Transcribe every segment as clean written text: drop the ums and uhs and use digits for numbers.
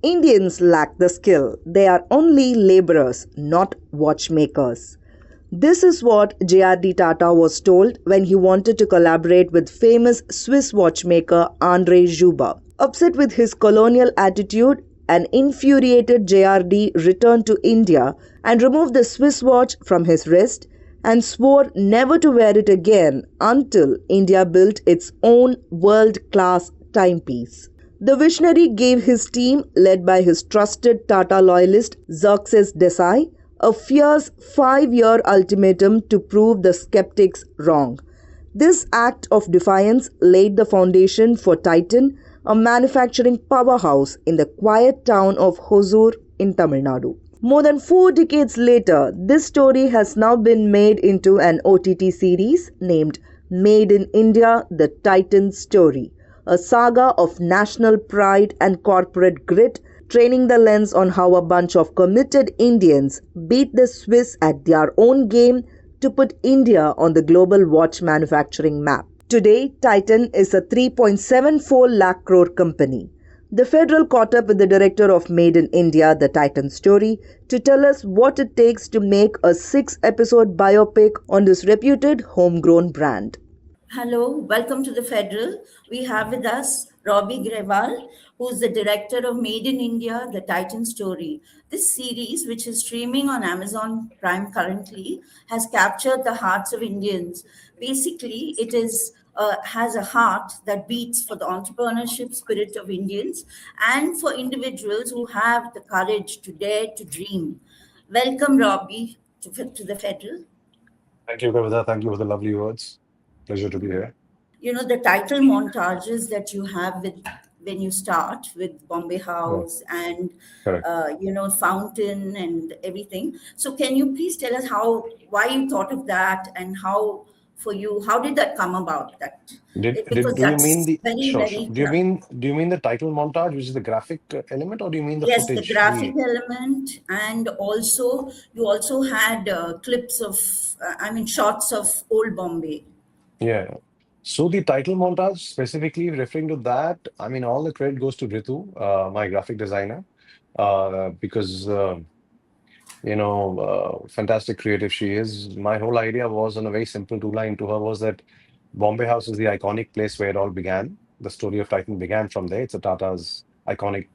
Indians lack the skill. They are only laborers, not watchmakers. This is what J.R.D. Tata was told when he wanted to collaborate with famous Swiss watchmaker André Juba. Upset with his colonial attitude, an infuriated J.R.D. returned to India and removed the Swiss watch from his wrist and swore never to wear it again until India built its own world-class timepiece. The visionary gave his team, led by his trusted Tata loyalist Xerxes Desai, a fierce 5-year ultimatum to prove the skeptics wrong. This act of defiance laid the foundation for Titan, a manufacturing powerhouse in the quiet town of Hosur in Tamil Nadu. More than 4 decades later, this story has now been made into an OTT series named Made in India: The Titan Story, a saga of national pride and corporate grit, training the lens on how a bunch of committed Indians beat the Swiss at their own game to put India on the global watch manufacturing map. Today, Titan is a 3.74 lakh crore company. The Federal caught up with the director of Made in India: The Titan Story to tell us what it takes to make a 6-episode biopic on this reputed homegrown brand. Hello, welcome to the Federal. We have with us Robbie Grewal, who's the director of Made in India: The Titan Story. This series, which is streaming on Amazon Prime currently, has captured the hearts of Indians. Basically, it is has a heart that beats for the entrepreneurship spirit of Indians and for individuals who have the courage to dare to dream. Welcome, Robbie, to the Federal. Thank you, Kavita. Thank you for the lovely words. Pleasure to be here. The title montages that you have with when you start with Bombay Yeah, House and correct. Fountain and everything. So can you please tell us why you thought of that and how did that come about? Because Do you mean that's the very sure, sure. very Do you mean the title montage, which is the graphic element, or do you mean the yes, the footage? graphic element, and also you also had clips of shots of old Bombay. Yeah. So the title montage, specifically referring to that, I mean, all the credit goes to Ritu, my graphic designer, because fantastic creative she is. My whole idea was on a very simple two-line to her was that Bombay House is the iconic place where it all began. The story of Titan began from there. It's a Tata's iconic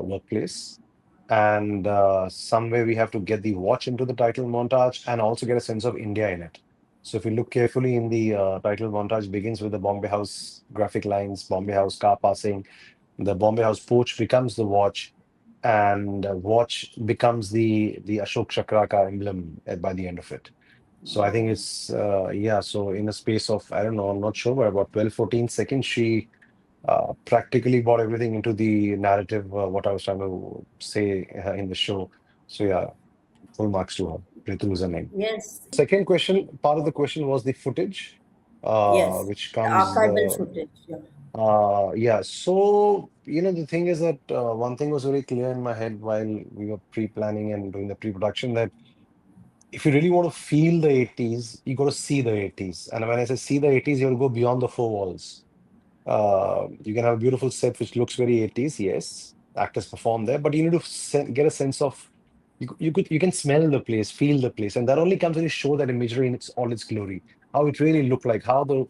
workplace. And somewhere we have to get the watch into the title montage and also get a sense of India in it. So if you look carefully in the title montage begins with the Bombay House graphic lines, Bombay House car passing, the Bombay House porch becomes the watch, and watch becomes the Ashok Chakra ka emblem by the end of it. So I think it's yeah. So in a space of I don't know, I'm not sure, but about 12, 14 seconds, she practically brought everything into the narrative. What I was trying to say in the show. So yeah, full marks to her. Ritu is her name. Yes, Second question, part of the question was the footage, yes, which the comes. archival footage. Yeah. Yeah, so the thing is that one thing was very clear in my head while we were pre-planning and doing the pre-production that if you really want to feel the 80s, you got to see the 80s. And when I say see the 80s, you have to go beyond the four walls. You can have a beautiful set which looks very 80s, yes, actors perform there, but you need to get a sense of you can smell the place, feel the place, and that only comes when you show that imagery in its all its glory, how it really looked like, how the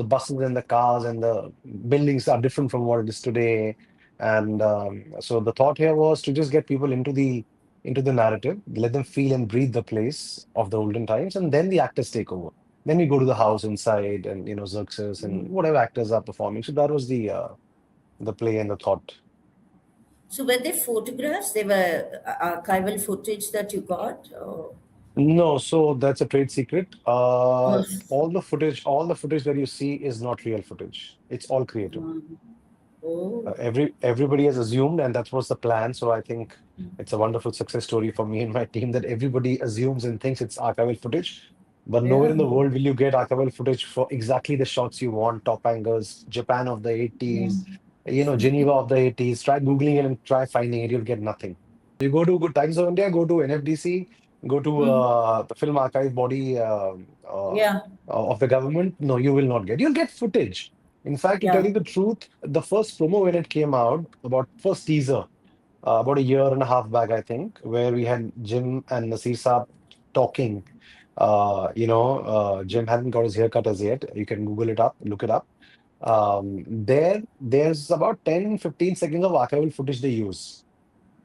buses and the cars and the buildings are different from what it is today. And so the thought here was to just get people into the narrative, let them feel and breathe the place of the olden times, and then the actors take over. Then we go to the house inside, and Xerxes and whatever actors are performing. So that was the play and the thought. So were they photographs? They were archival footage that you got? No, so that's a trade secret. Oh, All the footage that you see is not real footage. It's all creative. oh, Everybody has assumed, and that was the plan. So I think it's a wonderful success story for me and my team that everybody assumes and thinks it's archival footage. But nowhere yeah. in the world will you get archival footage for exactly the shots you want, top angles, Japan of the 80s, Geneva of the 80s. Try Googling it and try finding it. You'll get nothing. You go to Good Times of India, go to NFDC, go to Mm, the film archive body yeah, of the government. No, you will not get. You'll get footage. In fact, to tell yeah. you the truth, the first promo when it came out, about first teaser, about a year and a half back, I think, where we had Jim and Nasir Saab talking. Jim hadn't got his haircut as yet. You can Google it up, look it up. There's about 10-15 seconds of archival footage they use.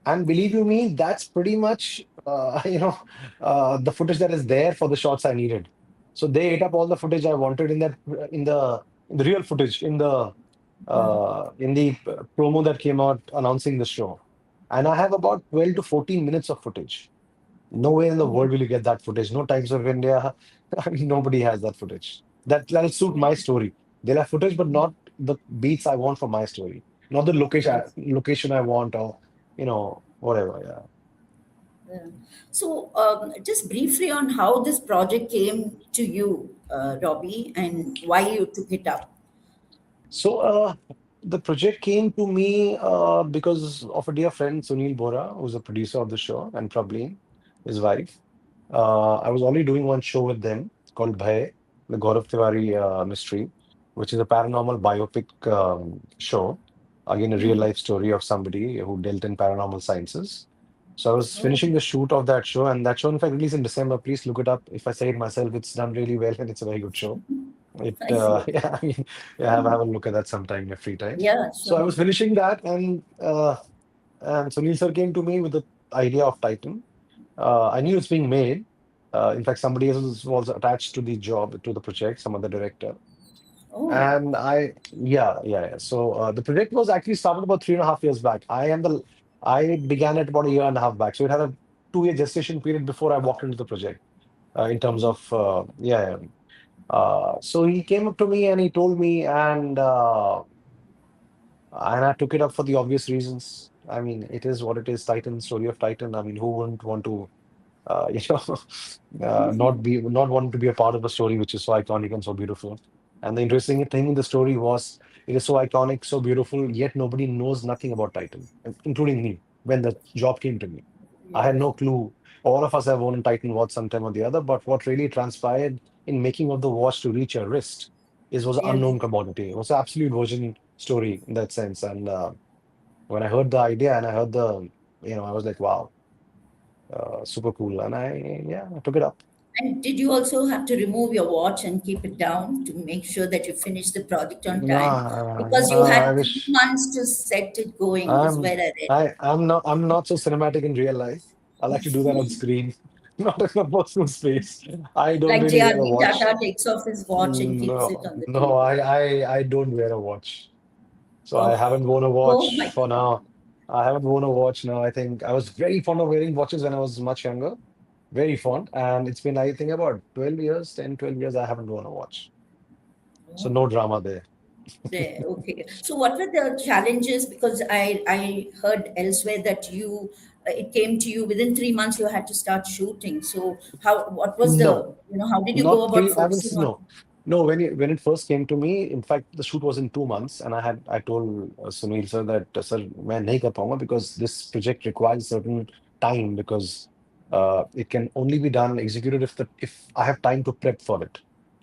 And believe you me, that's pretty much the footage that is there for the shots I needed. So they ate up all the footage I wanted in the real footage in the promo that came out announcing the show. And I have about 12 to 14 minutes of footage. Nowhere in the world will you get that footage. No Times of India. I mean, nobody has that footage. That'll suit my story. They'll have footage, but not the beats I want for my story. Not the Yes. location I want, or whatever. Yeah. Yeah. So, just briefly on how this project came to you, Robbie, and why you took it up. So the project came to me because of a dear friend, Sunil Bora, who's a producer of the show, and Prableen, his wife. I was already doing one show with them called Bhay, the Gaurav Tiwari mystery, which is a paranormal biopic show. Again, a real life story of somebody who dealt in paranormal sciences. So I was Oh, finishing the shoot of that show, and that show, in fact, released in December. Please look it up. If I say it myself, it's done really well, and it's a very good show. I see. Yeah, I mean, yeah, have a look at that sometime in your free time. Yeah, So I sure. was finishing that, and Sunil sir came to me with the idea of Titan. I knew it's being made. In fact, somebody else was attached to the job, to the project, some other director. Oh, And yeah. So the project was actually started about 3.5 years back. I began it about a year and a half back. So it had a 2 year gestation period before I walked into the project. In terms of yeah. So he came up to me and he told me, and I took it up for the obvious reasons. I mean, it is what it is. Titan, story of Titan. I mean, who wouldn't want to not wanting to be a part of a story which is so iconic and so beautiful. And the interesting thing in the story was it is so iconic, so beautiful, yet nobody knows nothing about Titan, including me, when the job came to me. I had yes, no clue. All of us have worn a Titan watch sometime or the other, but what really transpired in making of the watch to reach your wrist was an yes. unknown commodity. It was an absolute virgin story in that sense. And when I heard the idea and I heard I was like, wow, super cool. And I took it up. And did you also have to remove your watch and keep it down to make sure that you finish the project on No, time? Because you I had three wish months to set it going, is I'm where I read. I'm not so cinematic in real life. I like to do that on screen, not in a personal space. I don't Like really wear a J.R.D. watch. Tata takes off his watch and keeps it No, on the no, table. I don't wear a watch. So I Oh, haven't worn a oh my watch for God. now. I haven't worn a watch now. I think I was very fond of wearing watches when I was much younger. Very fond. And it's been, I think, about 12 years, 10, 12 years, I haven't worn a watch. So Oh, no drama there. there. Okay. So what were the challenges? Because I heard elsewhere that you it came to you within 3 months you had to start shooting. So how what was the No. how did you go Not about three. I haven't. focusing on? No, no. When it first came to me, in fact, the shoot was in 2 months, and I told Sunil sir that sir, मैं नहीं कर पाऊंगा because this project requires certain time because it can only be done executed if I have time to prep for it.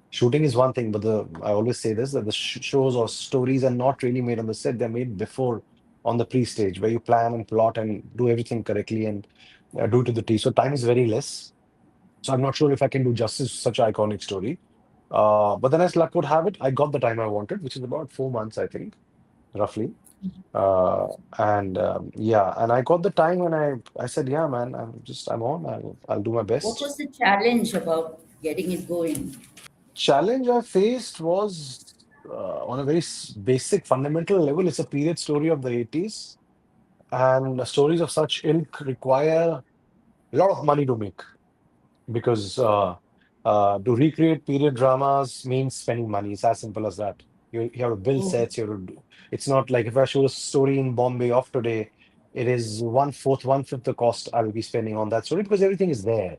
Shooting is one thing, but the I always say this that the shows or stories are not really made on the set; they're made before on the pre-stage where you plan and plot and do everything correctly and do it to the T. So time is very less. So I'm not sure if I can do justice to such an iconic story. But then, as luck would have it, I got the time I wanted, which is about 4 months, I think, roughly. Uh, and I got the time, and I said, yeah, man, I'm on. I'll do my What best. was the challenge about getting it going? Challenge I faced was on a very basic, fundamental level. It's a period story of the 80s, and stories of such ilk require a lot of money to make. Because to recreate period dramas means spending money. It's as simple as that. You have to build Oh, sets. You have to do, it's not like if I show a story in Bombay of today, it is one fifth the cost I will be spending on that story because everything is there.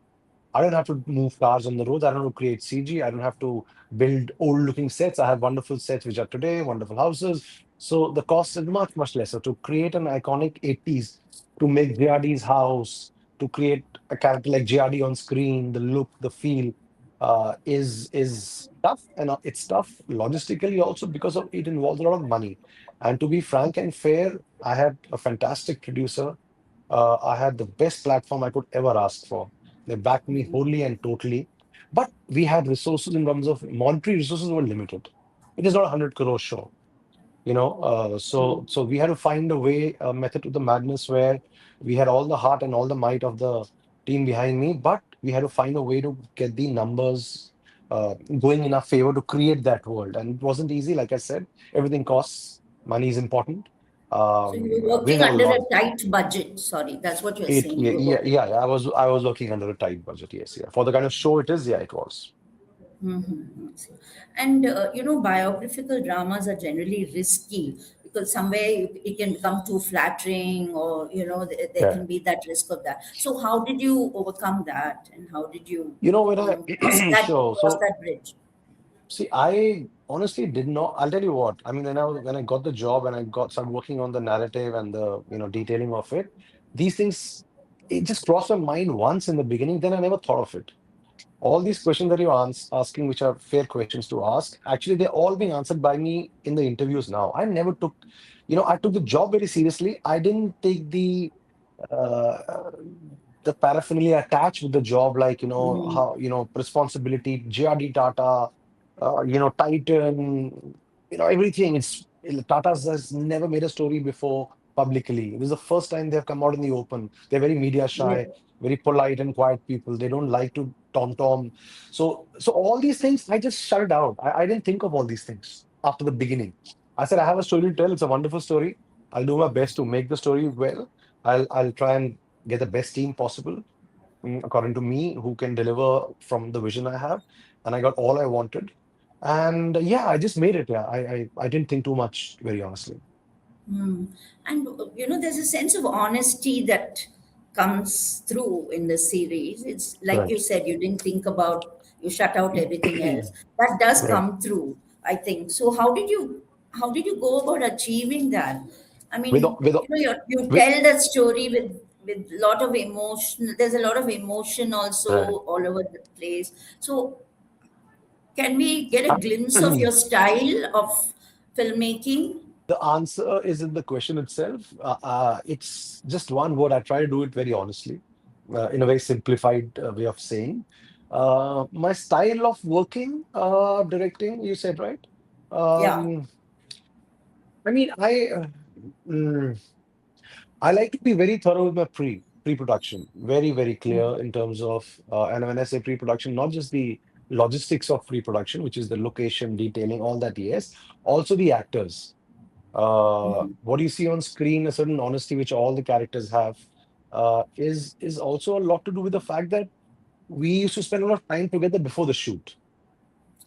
I don't have to move cars on the roads. I don't have to create CG. I don't have to build old looking sets. I have wonderful sets which are today, wonderful houses. So the cost is much, much lesser. To create an iconic 80s, to make JRD's house, to create a character like JRD on screen, the look, the feel is tough. And it's tough logistically also because it involves a lot of money. And to be frank and fair, I had a fantastic producer I had the best platform I could ever ask for. They backed me wholly and totally. But we had resources in terms of monetary resources were limited. It is not a 100 crore show, so we had to find a way, a method to the madness where we had all the heart and all the might of the team behind me, but we had to find a way to get the numbers going in our favor to create that world. And it wasn't easy. Like I said, everything costs. Money is important. So you were We working had a under lot. a tight budget. Sorry, that's what you're It saying. yeah, You were yeah, working. yeah, I was working under a tight budget. Yes, yeah. For the kind of show it is, yeah, it was. Mm-hmm. And biographical dramas are generally risky because somewhere it can become too flattering, or there Yeah. can be that risk of that. So how did you overcome that, and how did you, When I cross so that bridge? see, I honestly did not. I'll tell you what. I mean, when I got the job and I got started working on the narrative and the detailing of it, these things it just crossed my mind once in the beginning. Then I never thought of it. All these questions that you're asking, which are fair questions to ask, actually they're all being answered by me in the interviews now. I never took, I took the job very seriously. I didn't take uh, the paraphernalia attached with the job, like Mm, how responsibility, J.R.D. Tata, Titan, everything. Tata's has never made a story before publicly. This is the first time they've come out in the open. They're very media yeah. shy, very polite and quiet people. They don't like to tom. So all these things, I just shut it out. I didn't think of all these things after the beginning. I said, I have a story to tell. It's a wonderful story. I'll do my best to make the story well. I'll try and get the best team possible, according to me, who can deliver from the vision I have. And I got all I wanted. And yeah, I just made it. Yeah, I didn't think too much, very honestly. Mm. And there's a sense of honesty that comes through in the series. It's like you Right. said, you didn't think about, you shut out everything else. That does Right. come through, I think. So how did you go about achieving that? I With mean, with you with tell that story with lot of emotion. There's a lot of emotion also right. all over the place. So can we get a glimpse of your style of filmmaking? The answer is in the question itself. It's just one word. I try to do it very honestly, in a very simplified way of saying. My style of working, directing, you said, right? Yeah. Um, I mean, mm, I like to be very thorough with my pre-production, very, very clear in terms of, and when I say pre-production, not just the logistics of pre-production, which is the location, detailing, all that, yes, also the actors. What you see on screen, a certain honesty which all the characters have, is also a lot to do with the fact that we used to spend a lot of time together before the shoot.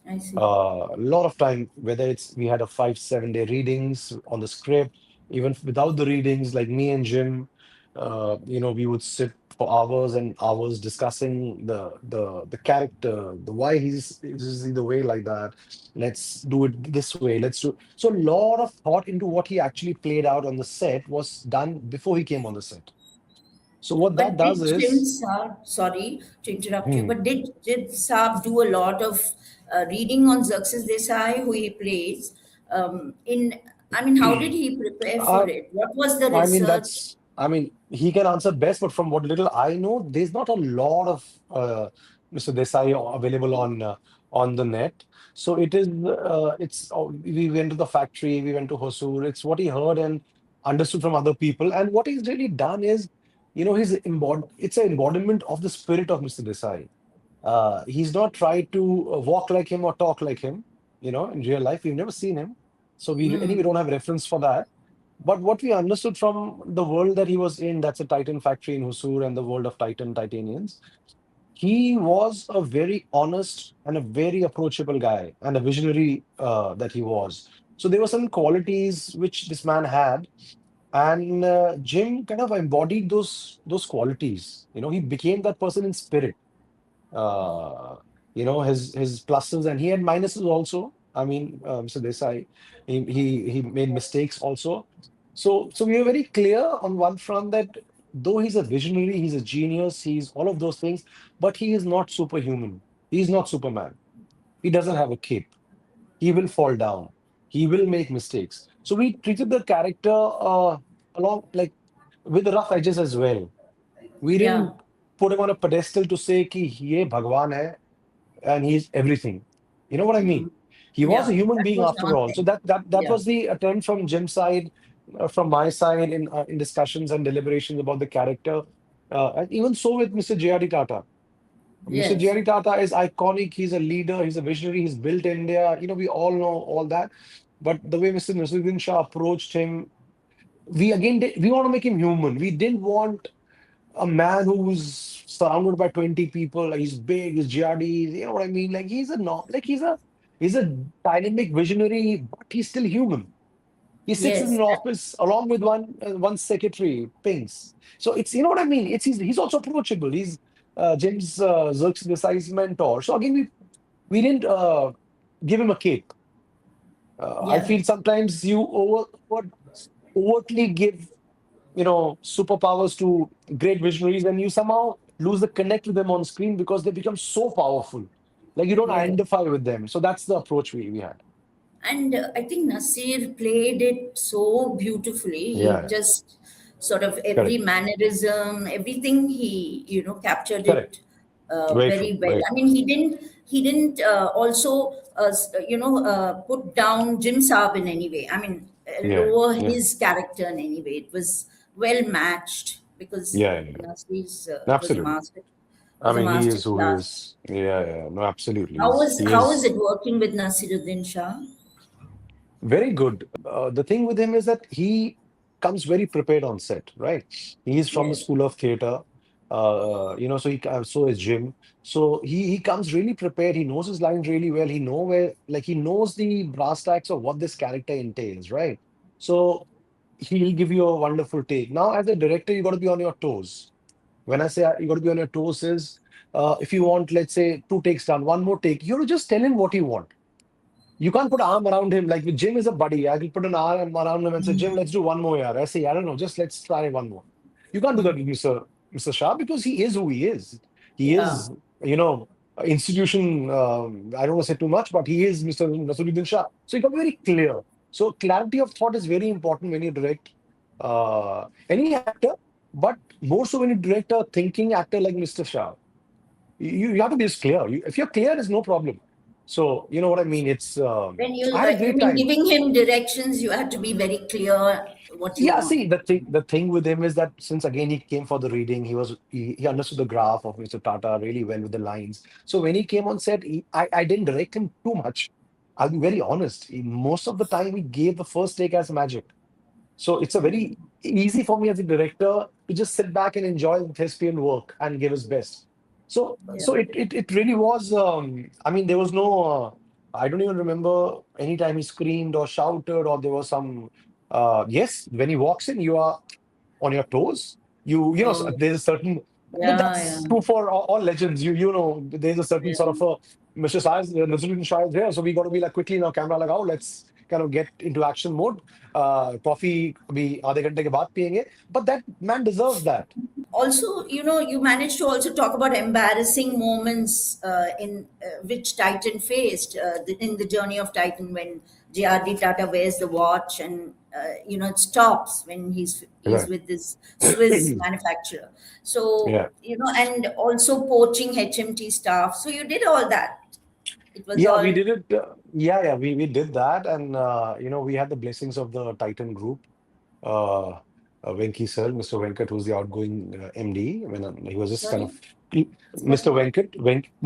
I see. A lot of time, whether it's we had a 5 7 day readings on the script, even without the readings, like me and Jim, we would sit for hours and hours discussing the character, the why is he the way like that. Let's do it this way. Let's do so. A lot of thought into what he actually played out on the set was done before he came on the set. So what that But does did Jim is, Saab, sorry to interrupt you, hmm, but did Jim Saab do a lot of reading on Xerxes Desai, who he plays? I mean, how did he prepare for uh, it? What was the I mean, research? he can answer best, but from what little I know, there's not a lot of Mr. Desai available on the net. So we went to the factory, we went to Hosur. It's what he heard and understood from other people. And what he's really done is, it's an embodiment of the spirit of Mr. Desai. He's not tried to walk like him or talk like him, in real life. We've never seen him. So we Mm, don't have reference for that. But what we understood from the world that he was in, that's a Titan factory in Husur and the world of Titanians, he was a very honest and a very approachable guy and a visionary that he was. So there were some qualities which this man had, and Jim kind of embodied those qualities. He became that person in spirit. uh, his pluses, and he had minuses also. I mean, Mr. Desai, he made mistakes also. So we are very clear on one front that though he's a visionary, he's a genius, he's all of those things, but he is not superhuman. He's not Superman. He doesn't have a cape. He will fall down. He will make mistakes. So we treated the character along like with the rough edges as well. We Yeah. didn't put him on a pedestal to say ki ye Bhagwan hai and he's everything. You know what I mean? He was a Yeah. human That being was after not all. So there. that Yeah. was the attempt from Jim's side, from my side in discussions and deliberations about the character. And even so with Mr. J.R.D. Tata. Mr. Yes. J.R.D. Tata is iconic. He's a leader. He's a visionary. He's built India. We all know all that. But the way Mr. Naseeruddin Shah approached him, we want to make him human. We didn't want a man who's surrounded by 20 people. Like, he's big, he's J.R.D. You know what I mean? Like he's a no, like he's a dynamic visionary, but he's still human. He sits in Yes. an office along with one secretary, Pinks. So it's, you know what I mean. He's also approachable. He's James Xerxes Desai's mentor. So again, we didn't give him a cape. I Yeah. feel sometimes you overtly give superpowers to great visionaries, and you somehow lose the connect with them on screen because they become so powerful. Like you don't Yeah. identify with them. So that's the approach we had. And I think Nasir played it so beautifully. He Yeah, just sort of every correct, mannerism, everything he captured correct. it Very true, very well. very I true. mean, he didn't also put down Jim Saab in any way. I mean, Yeah, lower yeah, his character in any way. It was well matched because yeah, yeah, Nasir's was a absolutely. master I was a mean, he master is who he class. is. Yeah, yeah, no, absolutely. How He's was he how was is it working with Nasiruddin Shah? very good. The thing with him is that he comes very prepared on set, right? He's from the Yes. school of theater. So is Jim. So he comes really prepared. He knows his lines really well. He knows the brass tacks of what this character entails, right? So he'll give you a wonderful take. Now, as a director, you got to be on your toes. When I say you got to be on your toes, is if you want, let's say, two takes done, one more take, you have to just tell him what you want. You can't put an arm around him. Like with Jim is a buddy. I can put an arm around him and say, Jim, let's do one more year. I say, I don't know, just let's try one more. You can't do that with Mr. Shah because he is who he is. He Yeah. is, you know, institution. I don't want to say too much, but he is Mr. Naseeruddin Shah. So you got to be very clear. So clarity of thought is very important when you direct any actor, but more so when you direct a thinking actor like Mr. Shah. You have to be just clear. If you're clear, there's no problem. So you know what I mean. I had a I great mean, time. giving him directions, you had to be very clear what you Yeah, want. see, the thing with him is that since again he came for the reading, he understood the graph of Mr. Tata really well with the lines. So when he came on set, I didn't direct him too much. I'll be very honest. Most of the time, he gave the first take as magic. So it's a very easy for me as a director to just sit back and enjoy the thespian work and give his best. So Yeah. it really was. I mean, there was no. I don't even remember any time he screamed or shouted or there was some. Yes, when he walks in, you are on your toes. Oh, There's a certain, but yeah, yeah, that's true for all legends. There's a certain sort yeah. of a Mr. Science, Naseeruddin Shah is here, so we got to be like quickly now camera like, oh, let's kind of get into action mode. Coffee we आधे घंटे के बाद पियेंगे, but that man deserves that. Also, you managed to also talk about embarrassing moments in which Titan faced in the journey of Titan when J.R.D. Tata wears the watch and it stops when he's Right. with this Swiss manufacturer. So Yeah. and also poaching HMT staff. So you did all that. It was Yeah, we all. did it. Yeah, we did that, and we had the blessings of the Titan group. uh, Venki sir, Mr. Venkat, who's the outgoing MD. When he was just kind Sorry, of what? Mr. Huh.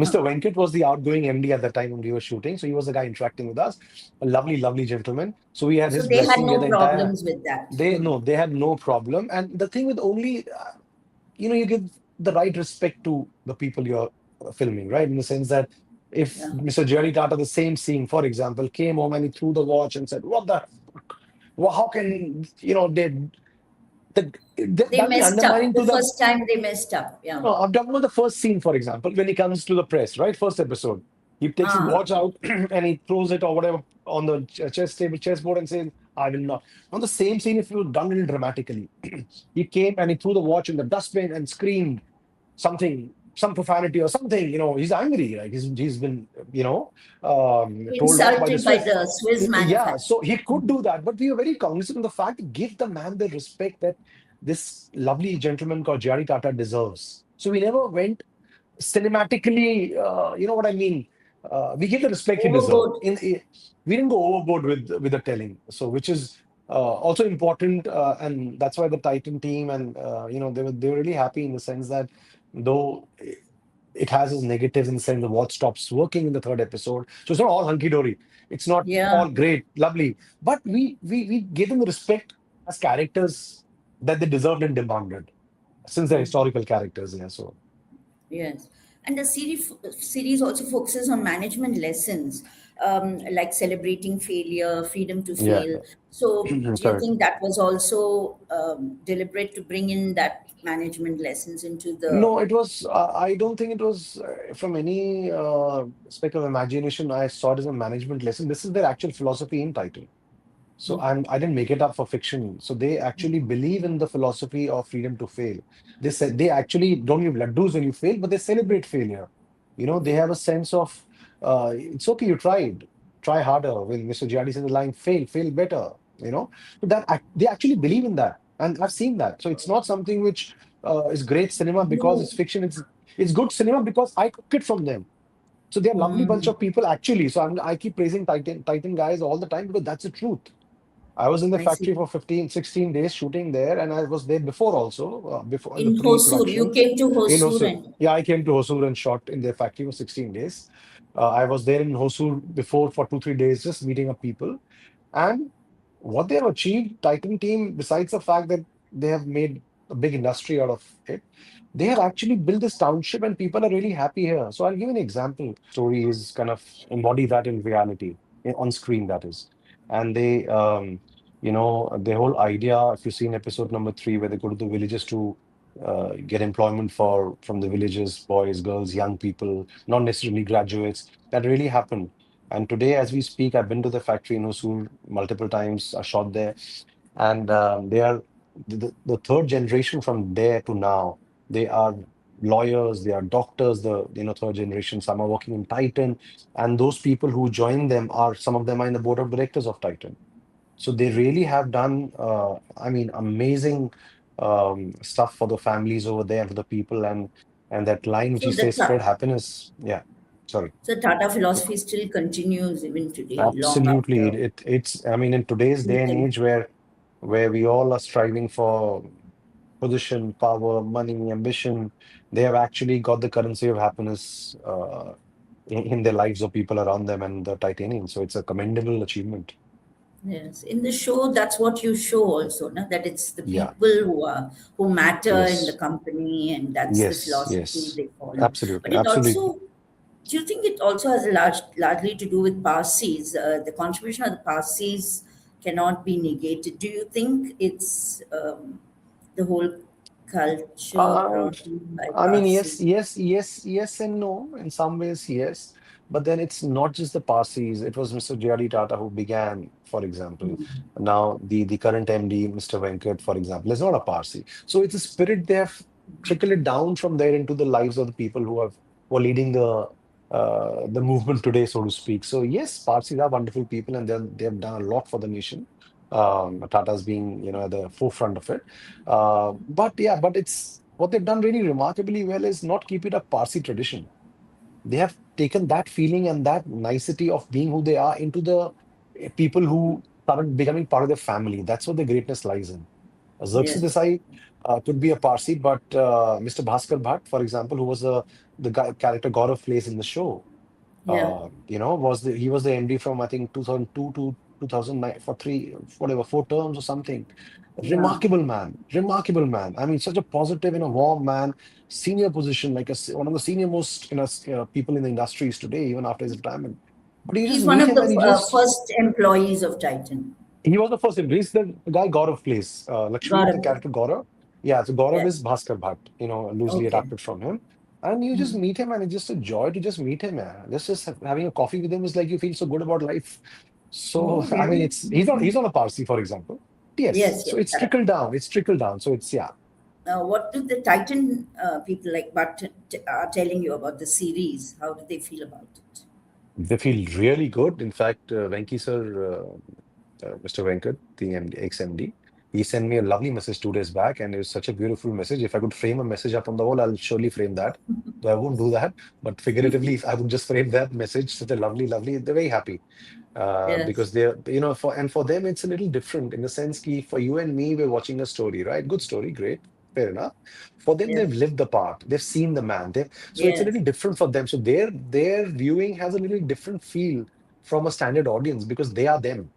Mr. Venkat was the outgoing MD at the time when we were shooting. So he was the guy interacting with us. A lovely, lovely gentleman. So we had So his they had blessing. We had no the entire. problems with that. They no, they had no problem. And the thing with only, you give the right respect to the people you're filming, right? In the sense that if Yeah. Mr. Jerry Tata, the same scene, for example, came home and he threw the watch and said, "What the? Well, how can They that'll be messed up undermining the to the first time they messed up. Yeah. no, I'm talking about the first scene, for example, when he comes to the press, right? First episode. He takes his Ah. watch out and he throws it or whatever on the chessboard and says, I will not. On the same scene, if you done it dramatically, he came and he threw the watch in the dustbin and screamed something, some profanity or something. He's angry. Like he's been, told off by the Insulted by Swiss. the Swiss Yeah, manufacturer. so he could do that, but we were very cognizant of the fact to give the man the respect that this lovely gentleman called J.R.D. Tata deserves. So we never went cinematically, you know what I mean? We give the respect he deserved. Overboard. We didn't go overboard with the telling, so which is also important, and that's why the Titan team and they were really happy in the sense that though it has its negatives in the sense of what stops working in the third episode. So it's not all hunky dory. It's not Yeah. all great, lovely, but we gave them the respect as characters that they deserved and demanded since they're historical characters. Yeah, so Yes, and the series also focuses on management lessons, like celebrating failure, freedom to yeah, fail. So, do you correct. think that was also deliberate to bring in that management lessons into the? No, it was. I don't think it was from any speck of imagination. I saw it as a management lesson. This is their actual philosophy in title. So I didn't make it up for fiction. So they actually believe in the philosophy of freedom to fail. They said they actually don't give laddus when you fail, but they celebrate failure. They have a sense of it's okay, you tried, try harder. When Mr. J.R.D says the line, fail, fail better. So they actually believe in that, and I've seen that. So it's not something which is great cinema because You, it's fiction. It's good cinema because I took it from them. So they're a lovely bunch mm, of people actually. So I keep praising Titan guys all the time because that's the truth. I was in the I see. factory for 15, 16 days shooting there, and I was there before also, before in the In Hosur, you pre-production came to in Hosur, Hosur. and Yeah, I came to Hosur and shot in their factory for 16 days. I was there in Hosur before for 2, 3 days, just meeting up people. And what they have achieved, Titan team, besides the fact that they have made a big industry out of it, they have actually built this township and people are really happy here. So I'll give an example. Stories kind of embody that in reality, on screen, that is. And their whole idea, if you see in episode number 3, where they go to the villages to get employment from the villages, boys, girls, young people, not necessarily graduates, that really happened. And today, as we speak, I've been to the factory in Hosur multiple times. I shot there, and they are the third generation from there to now. They are lawyers, they are doctors. The third generation. Some are working in Titan, and those people who join them are some of them are in the board of directors of Titan. So they really have done, I mean, amazing stuff for the families over there, for the people, and that line which so he the says, "Spread happiness." Yeah, sorry. so Tata philosophy still continues even today, long Absolutely. after It's, I mean, in today's day and Putin. age where we all are striving for position, power, money, ambition, they have actually got the currency of happiness in their lives of people around them and the Titanium. So it's a commendable achievement. Yes, in the show, that's what you show also, no? That it's the Yeah. people who matter in the Yes. company, and that's the Yes. philosophy Yes. they follow. Absolutely. But it Absolutely. also, do you think it also has largely to do with Parsis? The contribution of the Parsis cannot be negated. Do you think it's the whole culture Uh, brought in by I mean, yes, Parsis? yes, yes, yes, and no. In some ways, yes. But then it's not just the Parsis. It was Mr. J.R.D. Tata who began, for example. Now, the current MD, Mr. Venkat, for example, is not a Parsi. So it's a spirit they have trickled it down from there into the lives of the people who are leading the movement today, so to speak. So yes, Parsis are wonderful people, and they have done a lot for the nation. Tata's being, at the forefront of it. But yeah, but it's what they've done really remarkably well is not keep it a Parsi tradition. They have taken that feeling and that nicety of being who they are into the people who started becoming part of their family. That's what the greatness lies in. Xerxes Yes. Desai could be a Parsi, but Mr. Bhaskar Bhatt, for example, who was the guy, character Gaurav plays in the show, Yeah. he was the MD from I think 2002 to 2009 for three, whatever, 4 terms or something. Yeah. Remarkable man. I mean, such a positive and a warm man, senior position, like one of the senior most people in the industries today, even after his retirement. But you just He's one meet of him the and you just first employees of Titan. he was the first. He's the guy Gaurav plays. Lakshmi, Got the it. character Gaurav. Yeah, so Gaurav Yes. is Bhaskar Bhatt, loosely Okay. adapted from him. And you just meet him, and it's just a joy to just meet him. Man. Just having a coffee with him is like you feel so good about life. So Oh, I mean, really? he's not a Parsi, for example. Yes, Yes, so yes, it's correct. trickled down. It's trickled down. So it's yeah. What do the Titan people like but are telling you about the series? How do they feel about it? They feel really good. In fact, Venki sir, Mr. Venkat, the MD, ex-MD. He sent me a lovely message 2 days back, and it was such a beautiful message. If I could frame a message up on the wall, I'll surely frame that. Though I won't do that, but figuratively, if I would just frame that message, such a lovely, lovely. They're very happy Yes, because they're, for them, it's a little different in the sense that for you and me, we're watching a story, right? Good story, great, fair enough. For them, they've yes, lived the part, they've seen the man. So it's a yes. little different for them. So their viewing has a little different feel from a standard audience because they are them.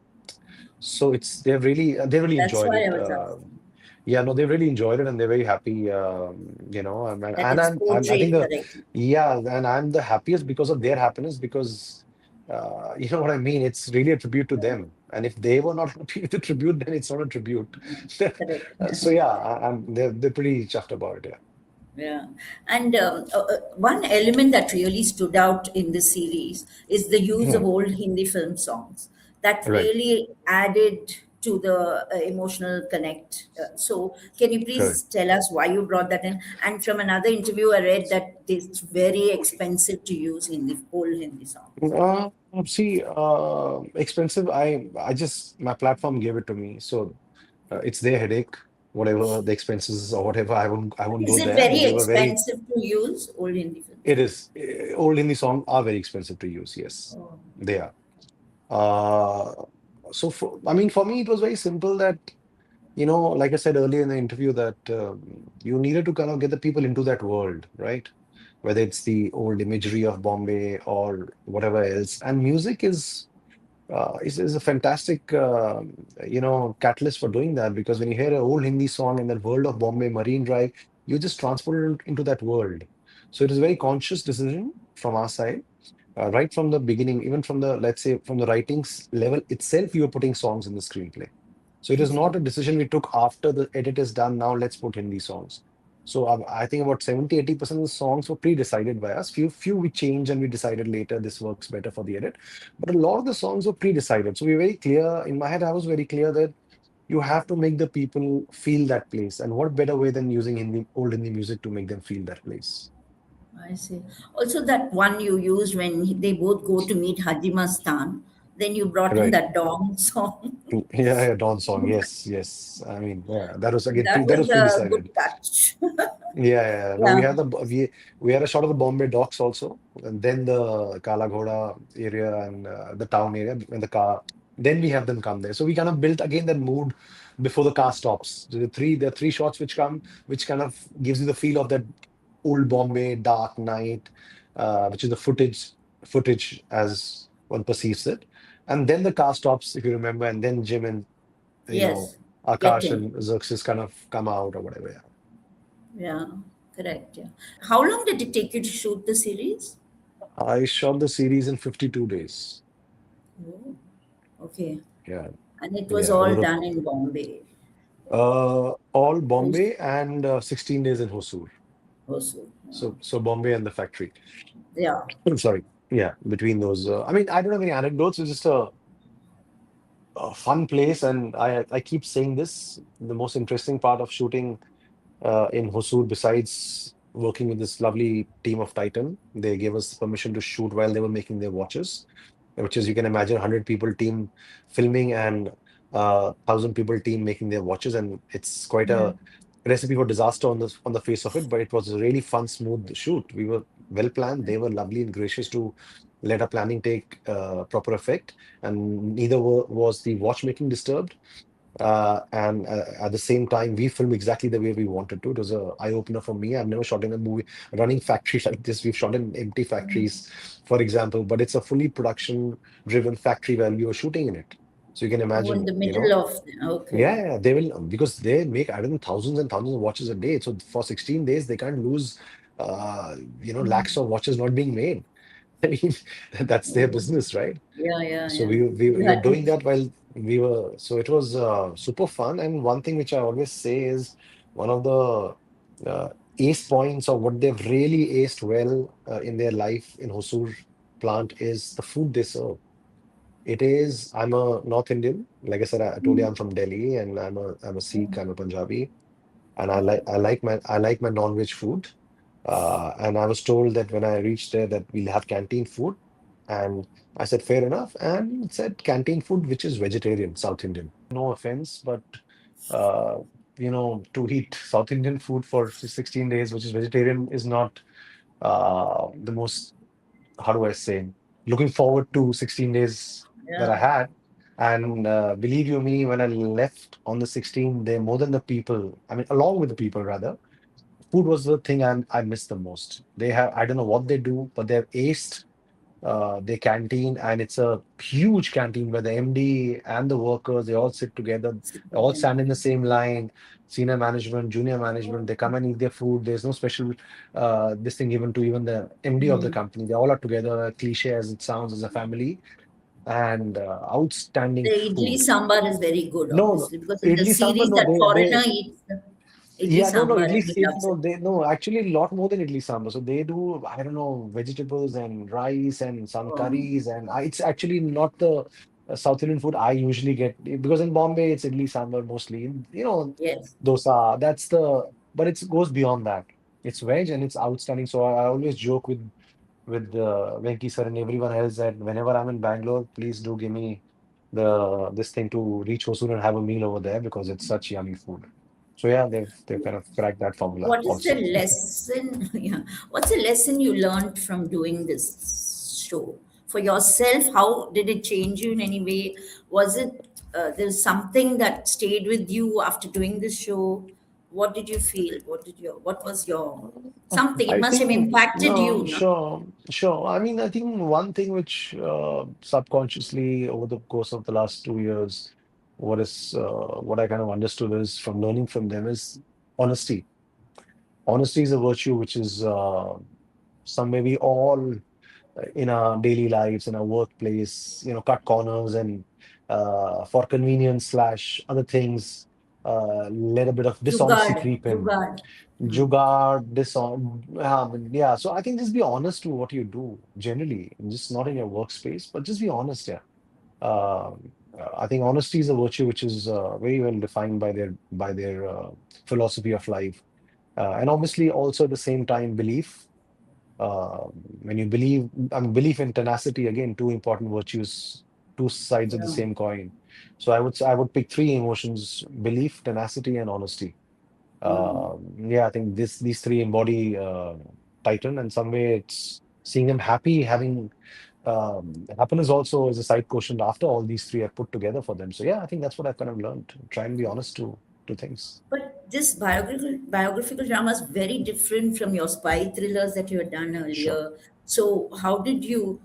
So they really That's enjoyed why I it. was asking. Yeah, no, they really enjoyed it and they're very happy. That is I think portrayed correctly. yeah, and I'm the happiest because of their happiness because you know what I mean. It's really a tribute to them, and if they were not happy with the tribute, then it's not a tribute. So Correct. yeah, they're pretty chuffed about it. Yeah. And one element that really stood out in the series is the use Yeah. of old Hindi film songs that Right. really added to the emotional connect. So, can you please Correct. tell us why you brought that in? And from another interview, I read that it's very expensive to use Hindi, old Hindi songs. See, expensive. I just my platform gave it to me, so it's their headache. Whatever the expenses or whatever, I But won't is go it there. But very they were very. expensive to use old Hindi films? It is old Hindi songs are very expensive to use. Yes, Oh, they are. Uh, I mean, for me, it was very simple that like I said earlier in the interview, that you needed to kind of get the people into that world, right? Whether it's the old imagery of Bombay or whatever else. And music is a fantastic catalyst for doing that because when you hear an old Hindi song in the world of Bombay Marine Drive, you just transported into that world. So it is a very conscious decision from our side, right from the beginning, even from the, let's say, from the writings level itself, you were putting songs in the screenplay. So it is okay. not a decision we took after the edit is done. Now let's put Hindi songs. So I think about 70-80% of the songs were pre-decided by us. Few we changed and we decided later this works better for the edit. But a lot of the songs were pre-decided. So we were very clear. In my head, I was very clear that you have to make the people feel that place. And what better way than using old Hindi music to make them feel that place? I see. Also, that one you used when they both go to meet Haji Mastan, then you brought in Right. that Dong song. Yeah, yeah, Dawn song. Yes, yes. I mean, yeah, that was again That that was was a good pre-decided. touch. Yeah, yeah, yeah. No, Yeah. we had a shot of the Bombay docks also, and then the Kala Ghoda area and the town area and the car. Then we have them come there. So we kind of built again that mood before the car stops. There are three shots which come, which kind of gives you the feel of that old Bombay dark night, which is the footage as one perceives it. And then the car stops, if you remember, and then Jim and you know Yes. Get Akash in. and Xerxes kind of come out or whatever. Yeah. Yeah. Correct. Yeah. How long did it take you to shoot the series? I shot the series in 52 days. Oh, okay. Yeah, And it was yeah. It all was done in Bombay. all Hos- Bombay and 16 days in Hosur. Also. So Bombay and the factory. Yeah. I'm sorry. Yeah, between those. I mean, I don't have any anecdotes. It's just a fun place, and I keep saying this. The most interesting part of shooting in Hosur, besides working with this lovely team of Titan, they gave us permission to shoot while they were making their watches, which is you can imagine 100 people team filming and 1,000 people team making their watches, and it's quite Yeah. a recipe for disaster on the face of it. But it was a really fun, smooth shoot. We were well planned. They were lovely and gracious to let our planning take proper effect, and neither was the watchmaking disturbed and at the same time, we filmed exactly the way we wanted to. It was a eye opener for me. I've never shot in a movie running factories like this. We've shot in empty factories, for example, but it's a fully production driven factory where we were shooting in it. So you can Oh, in imagine, the middle of. Okay. yeah, yeah, they will because they make I don't know thousands and thousands of watches a day. So for 16 days, they can't lose, lakhs of watches not being made. I mean, that's their Oh, business, right? yeah, yeah, So yeah. we You were had to. doing that while we were, so it was super fun. And one thing which I always say is one of the ace points of what they've really aced well in their life in Hosur plant is the food they serve. It is, I'm a North Indian. Like I said, I told you I'm from Delhi and I'm a Sikh, I'm a Punjabi, and I like my non-veg food. And I was told that when I reached there that we'll have canteen food. And I said, fair enough. And it said canteen food, which is vegetarian, South Indian. No offense, but Uh, to eat South Indian food for 16 days, which is vegetarian, is not the most, how do I say, looking forward to 16 days that I Yeah. had. And believe you me, when I left on the 16th day, more than the people, I mean, along with the people rather, food was the thing I missed the most. They have, I don't know what they do, but they've aced their canteen, and it's a huge canteen where the MD and the workers, they all sit together, they all stand in the same line. Senior management, junior management, they come and eat their food. There's no special this thing given to even the MD of the Mm. company. They all are together, cliche as it sounds, as a family, and outstanding The idli food. sambar is very good, No, no, obviously, because in the idli sambar, series no, that they foreigner eats the idli yeah, no, no, sambar and idli, he it, loves no, it. they, no, actually, a lot more than idli sambar. So they do, I don't know, vegetables and rice and some Oh, curries, and it's actually not the South Indian food I usually get because in Bombay it's idli sambar mostly. yes. Dosa. That's the, but it goes beyond that. It's veg and it's outstanding. So I always joke with Venki sir and everyone else that whenever I'm in Bangalore, please do give me the this thing to reach Hosur and have a meal over there because it's such yummy food. So yeah, they've kind of cracked that formula What is the also. lesson? Yeah. What's the lesson you learned from doing this show for yourself? How did it change you in any way? Was it there's something that stayed with you after doing this show? What did you feel? What was your something? It I must have think impacted you, no, no? sure, sure. I mean, I think one thing which subconsciously over the course of the last 2 years, what I kind of understood is from learning from them is honesty. Honesty is a virtue which is somewhere we all in our daily lives, in our workplace, cut corners and for convenience slash other things, let a bit of dishonesty Jugad, creep in. jugad. Hmm. Jugaad, yeah. So I think just be honest to what you do generally, just not in your workspace, but just be honest, yeah. I think honesty is a virtue which is very well defined by their philosophy of life, and obviously also at the same time belief. When you believe, I mean, belief and tenacity, again, two important virtues, two sides of the Yeah. same coin. So I would pick three emotions: belief, tenacity, and honesty. Mm. Yeah, I think these three embody Titan, and some way it's seeing them happy, having happiness also is a side quotient after all these three are put together for them. So yeah, I think that's what I've kind of learned. Try and be honest to things. But this biographical drama is very different from your spy thrillers that you had done Sure. earlier. So, how did you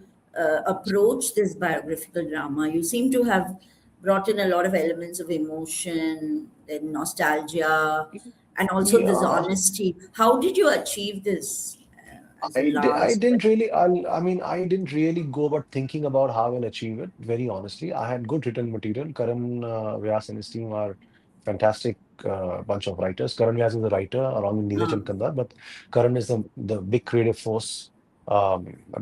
approach this biographical drama? You seem to have brought in a lot of elements of emotion, and nostalgia, and also this Yeah. honesty. How did you achieve this as a I last didn't question? really, I mean, I didn't really go about thinking about how I'll achieve it, very honestly. I had good written material. Karan Vyas and his team are fantastic bunch of writers. Karan Vyas is the writer along with Neeraj Ah, and Kandar, but Karan is the big creative force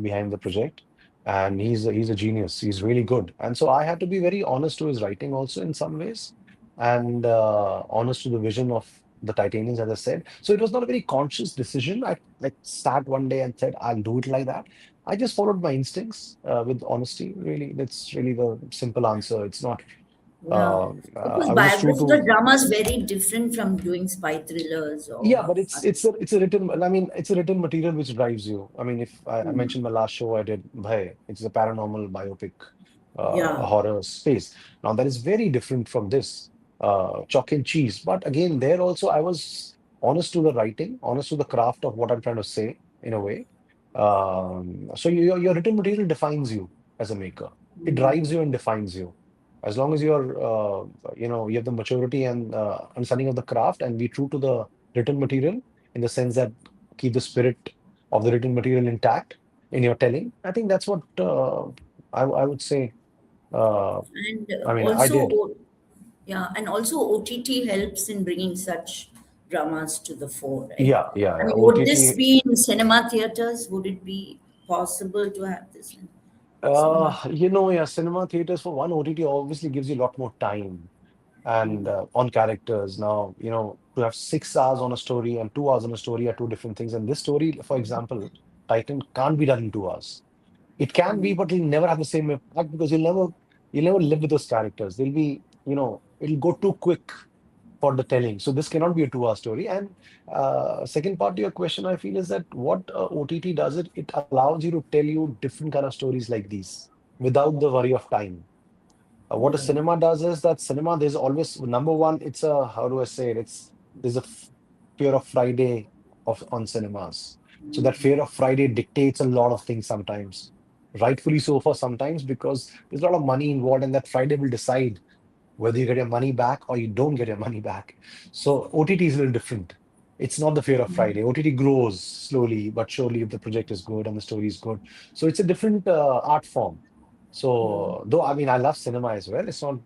behind the project. And he's a genius. He's really good. And so I had to be very honest to his writing also in some ways, and honest to the vision of the Titanians, as I said. So it was not a very conscious decision. I like sat one day and said, I'll do it like that. I just followed my instincts with honesty. Really, that's really the simple answer. It's not. yeah. Because I was just true biographical to. drama is very different from doing spy thrillers Yeah, or but it's a written. I mean, it's a written material which drives you. I mean, if I mentioned my last show I did, Bhai, it's a paranormal biopic, yeah. horror space. Now that is very different from this, chalk and cheese. But again, there also I was honest to the writing, honest to the craft of what I'm trying to say in a way. So your written material defines you as a maker. It drives you and defines you. As long as you have the maturity and understanding of the craft and be true to the written material in the sense that keep the spirit of the written material intact in your telling. I think that's what I would say. Uh, And I mean, I also, did. yeah, and also OTT helps in bringing such dramas to the fore, right? Yeah, yeah, I yeah. mean, would this OTT. be in cinema theaters? Would it be possible to have this in cinema? Yeah, cinema theaters for one OTT obviously gives you a lot more time and on characters. Now, to have 6 hours on a story and 2 hours on a story are two different things. And this story, for example, Titan can't be done in 2 hours. It can be, but it'll never have the same impact because you'll never live with those characters. They'll be, it'll go too quick. for the telling. So this cannot be a 2 hour story. And second part to your question, I feel is that what OTT does it allows you to tell you different kind of stories like these without the worry of time. What a Right. cinema does is that cinema, there's always number one, it's a, how do I say it? There's a fear of Friday of on cinemas. So that fear of Friday dictates a lot of things sometimes. Rightfully so for sometimes because there's a lot of money involved, and that Friday will decide whether you get your money back or you don't get your money back. So OTT is a little different. It's not the fear of Friday. OTT grows slowly but surely if the project is good and the story is good. So it's a different art form. So, though I mean, I love cinema as well. It's not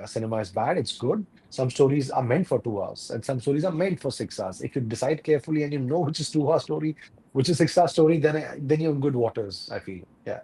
cinema is bad. It's good. Some stories are meant for 2 hours, and some stories are meant for 6 hours. If you decide carefully and you know which is 2 hour story, which is 6 hour story, then you're in good waters. I feel, yeah.